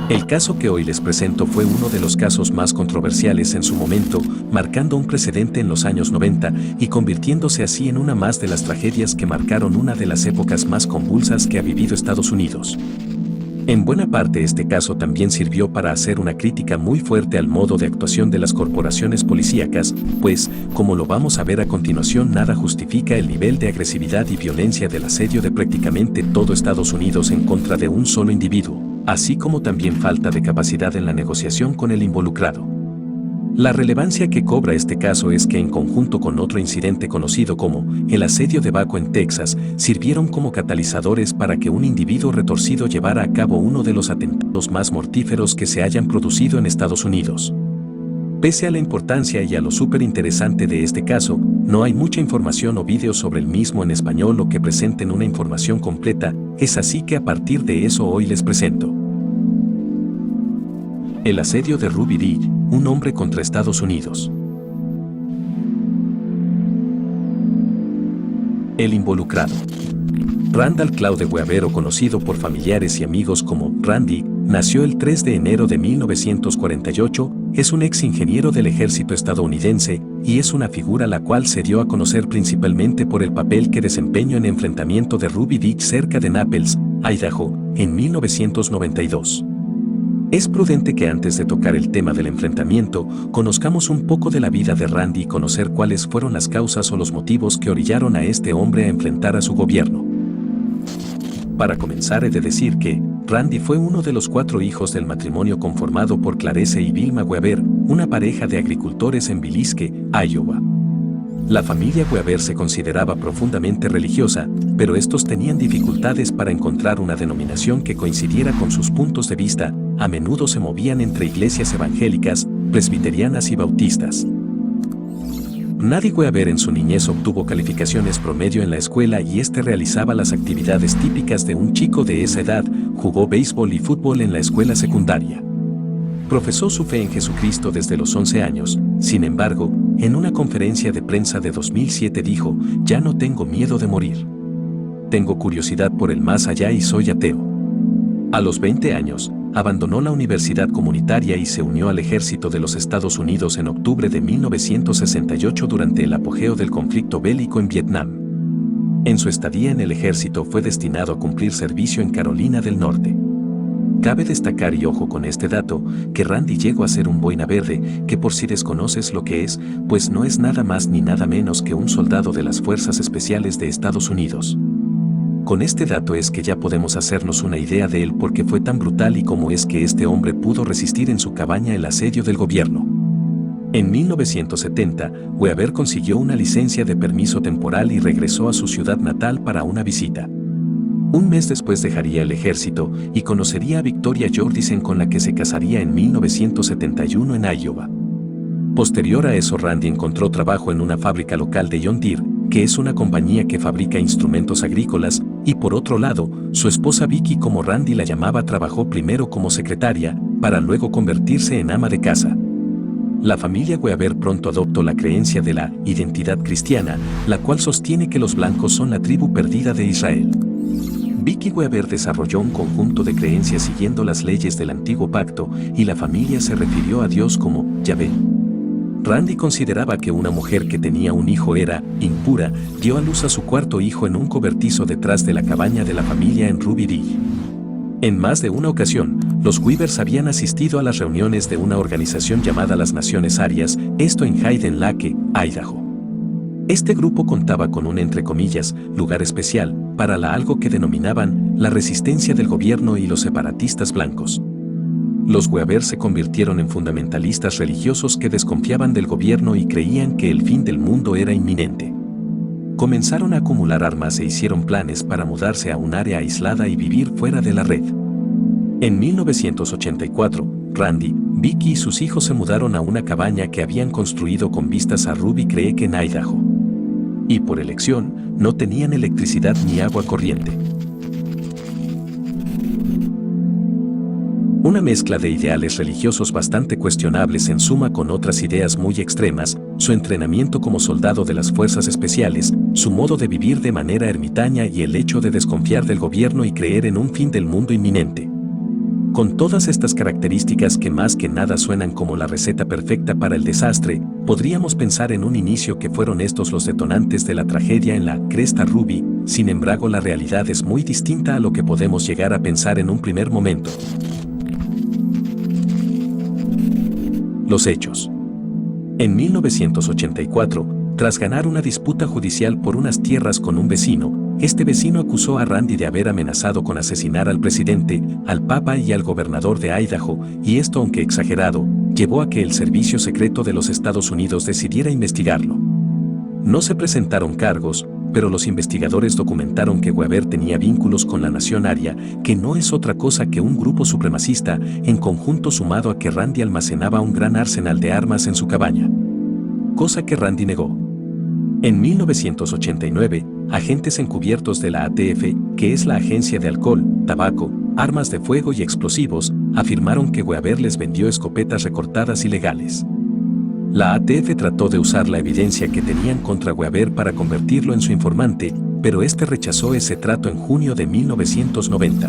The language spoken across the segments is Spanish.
El caso que hoy les presento fue uno de los casos más controversiales en su momento, marcando un precedente en los años 90 y convirtiéndose así en una más de las tragedias que marcaron una de las épocas más convulsas que ha vivido Estados Unidos. En buena parte este caso también sirvió para hacer una crítica muy fuerte al modo de actuación de las corporaciones policíacas, pues, como lo vamos a ver a continuación, nada justifica el nivel de agresividad y violencia del asedio de prácticamente todo Estados Unidos en contra de un solo individuo, así como también falta de capacidad en la negociación con el involucrado. La relevancia que cobra este caso es que en conjunto con otro incidente conocido como el asedio de Waco en Texas, sirvieron como catalizadores para que un individuo retorcido llevara a cabo uno de los atentados más mortíferos que se hayan producido en Estados Unidos. Pese a la importancia y a lo súper interesante de este caso, no hay mucha información o vídeos sobre el mismo en español o que presenten una información completa, es así que a partir de eso hoy les presento. El asedio de Ruby Dee, un hombre contra Estados Unidos. El involucrado. Randall Claude Weaver, o conocido por familiares y amigos como Randy, nació el 3 de enero de 1948, es un ex ingeniero del ejército estadounidense y es una figura la cual se dio a conocer principalmente por el papel que desempeñó en enfrentamiento de Ruby Dee cerca de Naples, Idaho, en 1992. Es prudente que antes de tocar el tema del enfrentamiento, conozcamos un poco de la vida de Randy y conocer cuáles fueron las causas o los motivos que orillaron a este hombre a enfrentar a su gobierno. Para comenzar, he de decir que Randy fue uno de los 4 hijos del matrimonio conformado por Clarence y Vilma Weaver, una pareja de agricultores en Villisque, Iowa. La familia Weaver se consideraba profundamente religiosa, pero estos tenían dificultades para encontrar una denominación que coincidiera con sus puntos de vista, a menudo se movían entre iglesias evangélicas, presbiterianas y bautistas. Randy Weaver en su niñez obtuvo calificaciones promedio en la escuela y realizaba las actividades típicas de un chico de esa edad, jugó béisbol y fútbol en la escuela secundaria. Profesó su fe en Jesucristo desde los 11 años, sin embargo, en una conferencia de prensa de 2007 dijo, "Ya no tengo miedo de morir. Tengo curiosidad por el más allá y soy ateo". A los 20 años, abandonó la universidad comunitaria y se unió al ejército de los Estados Unidos en octubre de 1968 durante el apogeo del conflicto bélico en Vietnam. En su estadía en el ejército fue destinado a cumplir servicio en Carolina del Norte. Cabe destacar, y ojo con este dato, que Randy llegó a ser un boina verde, que por si desconoces lo que es, pues no es nada más ni nada menos que un soldado de las Fuerzas Especiales de Estados Unidos. Con este dato es que ya podemos hacernos una idea de él porque fue tan brutal y cómo es que este hombre pudo resistir en su cabaña el asedio del gobierno. En 1970, Weaver consiguió una licencia de permiso temporal y regresó a su ciudad natal para una visita. Un mes después dejaría el ejército y conocería a Victoria Jordison, con la que se casaría en 1971 en Iowa. Posterior a eso, Randy encontró trabajo en una fábrica local de John Deere, que es una compañía que fabrica instrumentos agrícolas, y por otro lado, su esposa Vicky, como Randy la llamaba, trabajó primero como secretaria, para luego convertirse en ama de casa. La familia Weaver pronto adoptó la creencia de la identidad cristiana, la cual sostiene que los blancos son la tribu perdida de Israel. Vicky Weaver desarrolló un conjunto de creencias siguiendo las leyes del antiguo pacto y la familia se refirió a Dios como Yahvé. Randy consideraba que una mujer que tenía un hijo era impura, dio a luz a su 4º hijo en un cobertizo detrás de la cabaña de la familia en Ruby Dee. En más de una ocasión, los Weavers habían asistido a las reuniones de una organización llamada las Naciones Arias, esto en Hayden Lake, Idaho. Este grupo contaba con un, entre comillas, lugar especial para algo que denominaban la resistencia del gobierno y los separatistas blancos. Los Weaver se convirtieron en fundamentalistas religiosos que desconfiaban del gobierno y creían que el fin del mundo era inminente. Comenzaron a acumular armas e hicieron planes para mudarse a un área aislada y vivir fuera de la red. En 1984, Randy, Vicky y sus hijos se mudaron a una cabaña que habían construido con vistas a Ruby Creek en Idaho. Y por elección, no tenían electricidad ni agua corriente. Una mezcla de ideales religiosos bastante cuestionables en suma con otras ideas muy extremas, su entrenamiento como soldado de las fuerzas especiales, su modo de vivir de manera ermitaña y el hecho de desconfiar del gobierno y creer en un fin del mundo inminente. Con todas estas características que más que nada suenan como la receta perfecta para el desastre, podríamos pensar en un inicio que fueron estos los detonantes de la tragedia en la Cresta Ruby. Sin embargo, la realidad es muy distinta a lo que podemos llegar a pensar en un primer momento. Los hechos. En 1984, tras ganar una disputa judicial por unas tierras con un vecino, este vecino acusó a Randy de haber amenazado con asesinar al presidente, al papa y al gobernador de Idaho, y esto, aunque exagerado, llevó a que el Servicio Secreto de los Estados Unidos decidiera investigarlo. No se presentaron cargos, pero los investigadores documentaron que Weaver tenía vínculos con la Nación Aria, que no es otra cosa que un grupo supremacista, en conjunto sumado a que Randy almacenaba un gran arsenal de armas en su cabaña. Cosa que Randy negó. En 1989, agentes encubiertos de la ATF, que es la Agencia de Alcohol, Tabaco, Armas de Fuego y Explosivos, afirmaron que Weaver les vendió escopetas recortadas ilegales. La ATF trató de usar la evidencia que tenían contra Weaver para convertirlo en su informante, pero este rechazó ese trato en junio de 1990.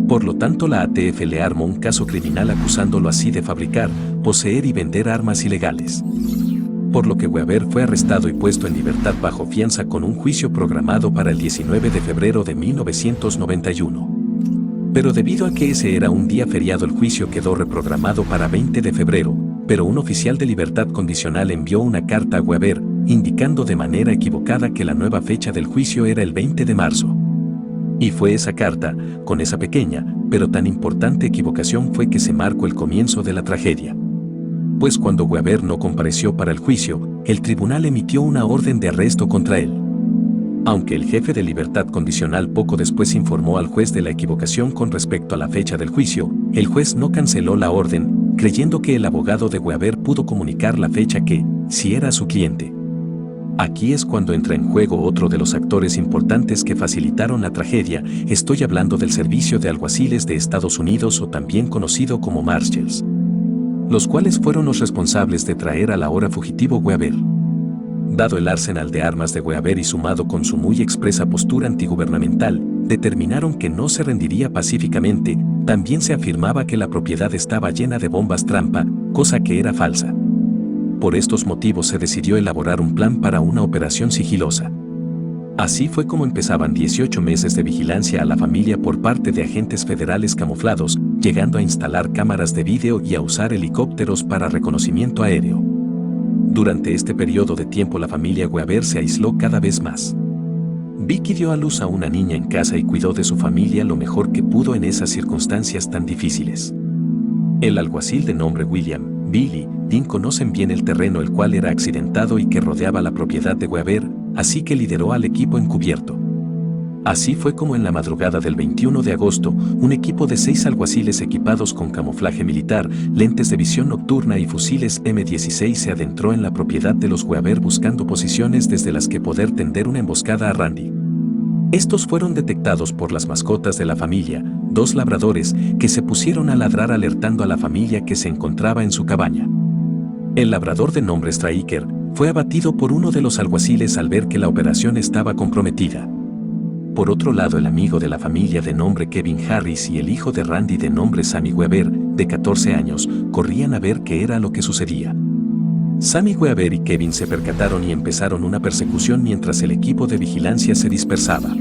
Por lo tanto, la ATF le armó un caso criminal acusándolo así de fabricar, poseer y vender armas ilegales. Por lo que Weaver fue arrestado y puesto en libertad bajo fianza con un juicio programado para el 19 de febrero de 1991. Pero debido a que ese era un día feriado, el juicio quedó reprogramado para 20 de febrero, pero un oficial de libertad condicional envió una carta a Weaver, indicando de manera equivocada que la nueva fecha del juicio era el 20 de marzo. Y fue esa carta, con esa pequeña, pero tan importante equivocación, fue que se marcó el comienzo de la tragedia. Pues cuando Weaver no compareció para el juicio, el tribunal emitió una orden de arresto contra él. Aunque el jefe de libertad condicional poco después informó al juez de la equivocación con respecto a la fecha del juicio, el juez no canceló la orden, creyendo que el abogado de Weaver pudo comunicar la fecha que, si era su cliente. Aquí es cuando entra en juego otro de los actores importantes que facilitaron la tragedia. Estoy hablando del Servicio de Alguaciles de Estados Unidos, o también conocido como Marshals, los cuales fueron los responsables de traer al ahora fugitivo Weaver. Dado el arsenal de armas de Weaver y sumado con su muy expresa postura antigubernamental, determinaron que no se rendiría pacíficamente. También se afirmaba que la propiedad estaba llena de bombas trampa, cosa que era falsa. Por estos motivos se decidió elaborar un plan para una operación sigilosa. Así fue como empezaban 18 meses de vigilancia a la familia por parte de agentes federales camuflados, llegando a instalar cámaras de vídeo y a usar helicópteros para reconocimiento aéreo. Durante este periodo de tiempo la familia Weaver se aisló cada vez más. Vicky dio a luz a una niña en casa y cuidó de su familia lo mejor que pudo en esas circunstancias tan difíciles. El alguacil de nombre William Billy Dean conocen bien el terreno, el cual era accidentado y que rodeaba la propiedad de Weaver, así que lideró al equipo encubierto. Así fue como en la madrugada del 21 de agosto, un equipo de 6 alguaciles equipados con camuflaje militar, lentes de visión nocturna y fusiles M16 se adentró en la propiedad de los Weaver buscando posiciones desde las que poder tender una emboscada a Randy. Estos fueron detectados por las mascotas de la familia, 2 labradores, que se pusieron a ladrar alertando a la familia que se encontraba en su cabaña. El labrador de nombre Striker fue abatido por uno de los alguaciles al ver que la operación estaba comprometida. Por otro lado, el amigo de la familia de nombre Kevin Harris y el hijo de Randy de nombre Sammy Weaver, de 14 años, corrían a ver qué era lo que sucedía. Sammy Weaver y Kevin se percataron y empezaron una persecución mientras el equipo de vigilancia se dispersaba.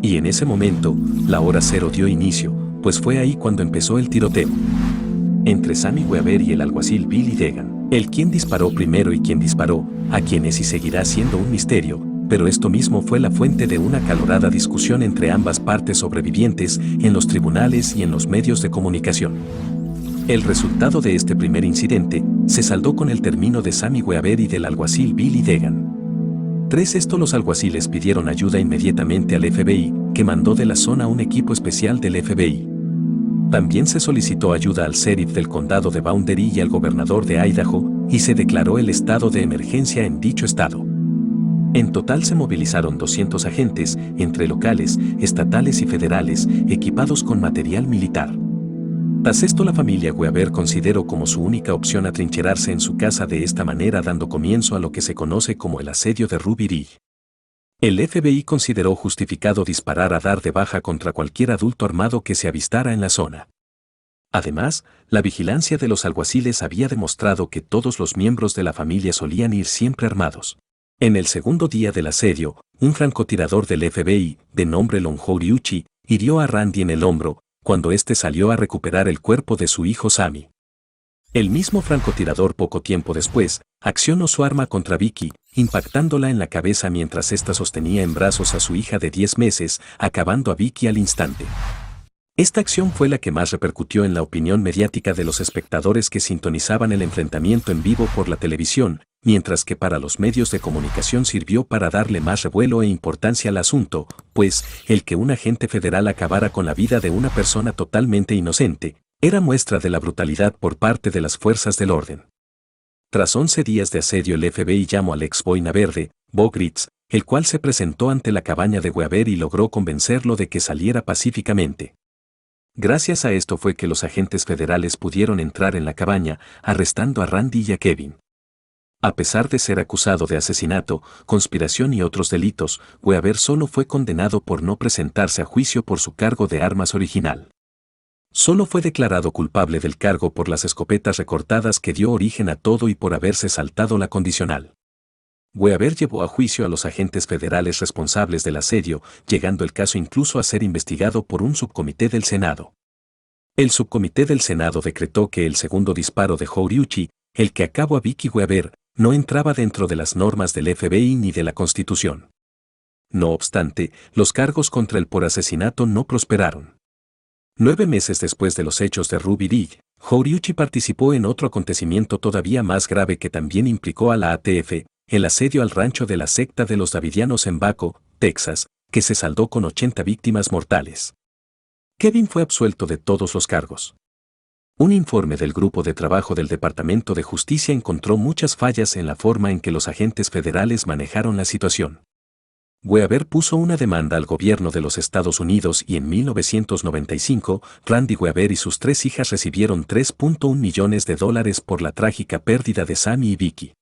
Y en ese momento, la hora cero dio inicio, pues fue ahí cuando empezó el tiroteo entre Sammy Weaver y el alguacil Billy Degan. El quien disparó primero y quien disparó, a quienes y seguirá siendo un misterio, pero esto mismo fue la fuente de una acalorada discusión entre ambas partes sobrevivientes en los tribunales y en los medios de comunicación. El resultado de este primer incidente se saldó con el término de Sammy Weaver y del alguacil Billy Degan. Tras esto, los alguaciles pidieron ayuda inmediatamente al FBI, que mandó de la zona un equipo especial del FBI. También se solicitó ayuda al sheriff del condado de Boundary y al gobernador de Idaho, y se declaró el estado de emergencia en dicho estado. En total se movilizaron 200 agentes, entre locales, estatales y federales, equipados con material militar. Tras esto, la familia Weaver consideró como su única opción atrincherarse en su casa, de esta manera dando comienzo a lo que se conoce como el asedio de Ruby Ridge. El FBI consideró justificado disparar a dar de baja contra cualquier adulto armado que se avistara en la zona. Además, la vigilancia de los alguaciles había demostrado que todos los miembros de la familia solían ir siempre armados. En el segundo día del asedio, un francotirador del FBI, de nombre Lon Horiuchi, hirió a Randy en el hombro, cuando éste salió a recuperar el cuerpo de su hijo Sammy. El mismo francotirador poco tiempo después, accionó su arma contra Vicky, impactándola en la cabeza mientras ésta sostenía en brazos a su hija de 10 meses, acabando a Vicky al instante. Esta acción fue la que más repercutió en la opinión mediática de los espectadores que sintonizaban el enfrentamiento en vivo por la televisión, mientras que para los medios de comunicación sirvió para darle más revuelo e importancia al asunto, pues, el que un agente federal acabara con la vida de una persona totalmente inocente, era muestra de la brutalidad por parte de las fuerzas del orden. Tras 11 días de asedio, el FBI llamó al ex boina verde, Bo Gritz, el cual se presentó ante la cabaña de Weaver y logró convencerlo de que saliera pacíficamente. Gracias a esto fue que los agentes federales pudieron entrar en la cabaña, arrestando a Randy y a Kevin. A pesar de ser acusado de asesinato, conspiración y otros delitos, Weaver solo fue condenado por no presentarse a juicio por su cargo de armas original. Solo fue declarado culpable del cargo por las escopetas recortadas que dio origen a todo y por haberse saltado la condicional. Weaver llevó a juicio a los agentes federales responsables del asedio, llegando el caso incluso a ser investigado por un subcomité del Senado. El subcomité del Senado decretó que el segundo disparo de Horiuchi, el que acabó a Vicky Weaver, no entraba dentro de las normas del FBI ni de la Constitución. No obstante, los cargos contra él por asesinato no prosperaron. 9 meses después de los hechos de Ruby Ridge, Horiuchi participó en otro acontecimiento todavía más grave que también implicó a la ATF, el asedio al rancho de la secta de los Davidianos en Waco, Texas, que se saldó con 80 víctimas mortales. Kevin fue absuelto de todos los cargos. Un informe del Grupo de Trabajo del Departamento de Justicia encontró muchas fallas en la forma en que los agentes federales manejaron la situación. Weaver puso una demanda al gobierno de los Estados Unidos y en 1995, Randy Weaver y sus 3 hijas recibieron $3.1 millones por la trágica pérdida de Sammy y Vicky.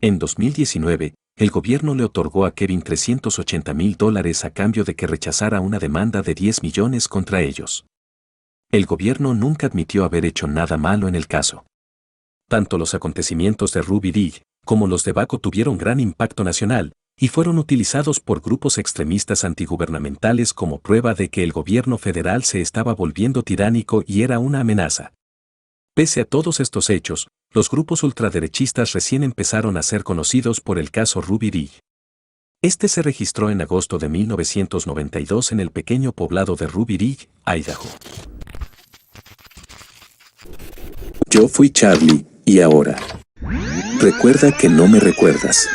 En 2019, el gobierno le otorgó a Kevin $380,000 a cambio de que rechazara una demanda de 10 millones contra ellos. El gobierno nunca admitió haber hecho nada malo en el caso. Tanto los acontecimientos de Ruby Ridge como los de Waco tuvieron gran impacto nacional y fueron utilizados por grupos extremistas antigubernamentales como prueba de que el gobierno federal se estaba volviendo tiránico y era una amenaza. Pese a todos estos hechos, los grupos ultraderechistas recién empezaron a ser conocidos por el caso Ruby Ridge. Este se registró en agosto de 1992 en el pequeño poblado de Ruby Ridge, Idaho. Yo fui Charlie, y ahora. Recuerda que no me recuerdas.